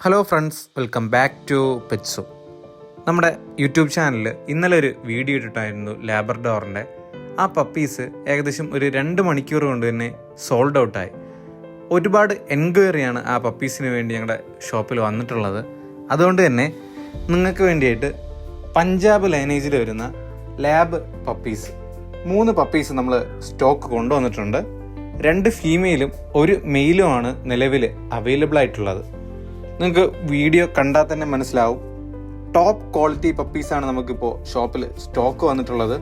Hello friends, welcome back to പെറ്റ്സോ. നമ്മുടെ YouTube ചാനലിൽ ഇന്നലെ ഒരു വീഡിയോ ഇട്ടിട്ടായിരുന്നു ലാബ്രഡോറിൻ്റെ. ആ പപ്പീസ് ഏകദേശം ഒരു 2 മണിക്കൂർ കൊണ്ട് തന്നെ സോൾഡ് ഔട്ടായി. ഒരുപാട് എൻക്വയറിയാണ് ആ പപ്പീസിന് വേണ്ടി ഞങ്ങളുടെ ഷോപ്പിൽ വന്നിട്ടുള്ളത്. അതുകൊണ്ട് തന്നെ നിങ്ങൾക്ക് വേണ്ടിയിട്ട് പഞ്ചാബ് ലൈനേജിൽ വരുന്ന ലാബ് പപ്പീസ് 3 പപ്പീസ് നമ്മൾ സ്റ്റോക്ക് കൊണ്ടുവന്നിട്ടുണ്ട്. 2 ഫീമെയിലും 1 മെയിലുമാണ് നിലവിൽ അവൈലബിൾ ആയിട്ടുള്ളത്. നിങ്ങൾക്ക് വീഡിയോ കണ്ടാൽ തന്നെ മനസ്സിലാവും, ടോപ്പ് ക്വാളിറ്റി പപ്പീസാണ് നമുക്കിപ്പോൾ ഷോപ്പിൽ സ്റ്റോക്ക് വന്നിട്ടുള്ളത്.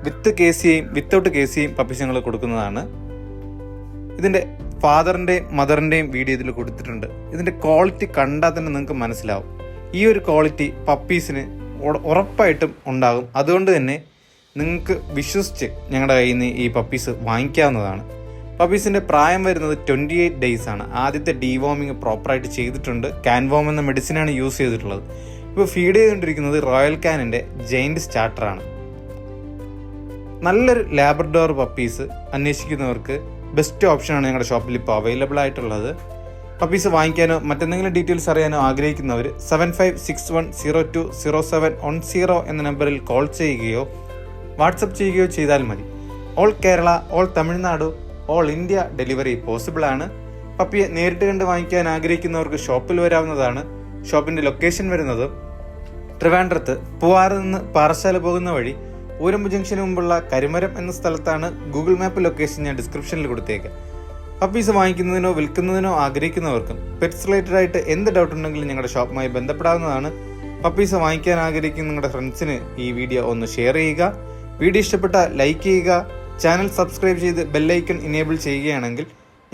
വിത്ത് കേസിയെയും വിത്തൗട്ട് കേസിയെയും പപ്പീസ് ഞങ്ങൾ കൊടുക്കുന്നതാണ്. ഇതിൻ്റെ ഫാദറിൻ്റെയും മദറിൻ്റെയും വീഡിയോ ഇതിൽ കൊടുത്തിട്ടുണ്ട്. ഇതിൻ്റെ ക്വാളിറ്റി കണ്ടാൽ തന്നെ നിങ്ങൾക്ക് മനസ്സിലാവും. ഈ ഒരു ക്വാളിറ്റി പപ്പീസിന് ഉറപ്പായിട്ടും ഉണ്ടാകും. അതുകൊണ്ട് തന്നെ നിങ്ങൾക്ക് വിശ്വസിച്ച് ഞങ്ങളുടെ കയ്യിൽ നിന്ന് ഈ പപ്പീസ് വാങ്ങിക്കാവുന്നതാണ്. പപ്പീസിൻ്റെ പ്രായം വരുന്നത് 28 ഡേയ്സ് ആണ്. ആദ്യത്തെ ഡീവോമിങ് പ്രോപ്പറായിട്ട് ചെയ്തിട്ടുണ്ട്. കാൻവോം എന്ന മെഡിസിനാണ് യൂസ് ചെയ്തിട്ടുള്ളത്. ഇപ്പോൾ ഫീഡ് ചെയ്തുകൊണ്ടിരിക്കുന്നത് റോയൽ കാനിൻ്റെ ജെയിൻറ്റ് സ്റ്റാർട്ടറാണ്. നല്ലൊരു ലാബ്രഡോർ പപ്പീസ് അന്വേഷിക്കുന്നവർക്ക് ബെസ്റ്റ് ഓപ്ഷനാണ് ഞങ്ങളുടെ ഷോപ്പിൽ ഇപ്പോൾ അവൈലബിൾ ആയിട്ടുള്ളത്. പപ്പീസ് വാങ്ങിക്കാനോ മറ്റെന്തെങ്കിലും ഡീറ്റെയിൽസ് അറിയാനോ ആഗ്രഹിക്കുന്നവർ 7561020710 എന്ന നമ്പറിൽ കോൾ ചെയ്യുകയോ വാട്സപ്പ് ചെയ്യുകയോ ചെയ്താൽ മതി. All Kerala, all Tamil Nadu, all India delivery possible ആണ്. പപ്പിയെ നേരിട്ട് കണ്ട് വാങ്ങിക്കാൻ ആഗ്രഹിക്കുന്നവർക്ക് ഷോപ്പിൽ വരാവുന്നതാണ്. ഷോപ്പിൻ്റെ ലൊക്കേഷൻ വരുന്നത് ട്രിവാൻഡ്രത്ത് പൂവാറിൽ നിന്ന് പാറശാല പോകുന്ന വഴി ഊരമ്പ് ജംഗ്ഷന് മുമ്പുള്ള കരിമരം എന്ന സ്ഥലത്താണ്. ഗൂഗിൾ മാപ്പ് ലൊക്കേഷൻ ഞാൻ ഡിസ്ക്രിപ്ഷനിൽ കൊടുത്തേക്കാം. പപ്പീസ് വാങ്ങിക്കുന്നതിനോ വിൽക്കുന്നതിനോ ആഗ്രഹിക്കുന്നവർക്കും പെറ്റ്സ് റിലേറ്റഡ് ആയിട്ട് എന്ത് ഡൗട്ട് ഉണ്ടെങ്കിലും ഞങ്ങളുടെ ഷോപ്പുമായി ബന്ധപ്പെടാവുന്നതാണ്. പപ്പീസ് വാങ്ങിക്കാൻ ആഗ്രഹിക്കുന്ന നിങ്ങളുടെ ഫ്രണ്ട്സിന് ഈ വീഡിയോ ഒന്ന് ഷെയർ ചെയ്യുക. വീഡിയോ ഇഷ്ടപ്പെട്ടാൽ ലൈക്ക് ചെയ്യുക. ചാനൽ സബ്സ്ക്രൈബ് ചെയ്ത് ബെല്ലൈക്കൺ ഇനേബിൾ ചെയ്യുകയാണെങ്കിൽ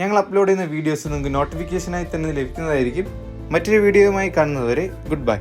ഞങ്ങൾ അപ്ലോഡ് ചെയ്യുന്ന വീഡിയോസ് നിങ്ങൾക്ക് നോട്ടിഫിക്കേഷനായി തന്നെ ലഭിക്കുന്നതായിരിക്കും. മറ്റൊരു വീഡിയോയുമായി കാണുന്നതുവരെ ഗുഡ് ബൈ.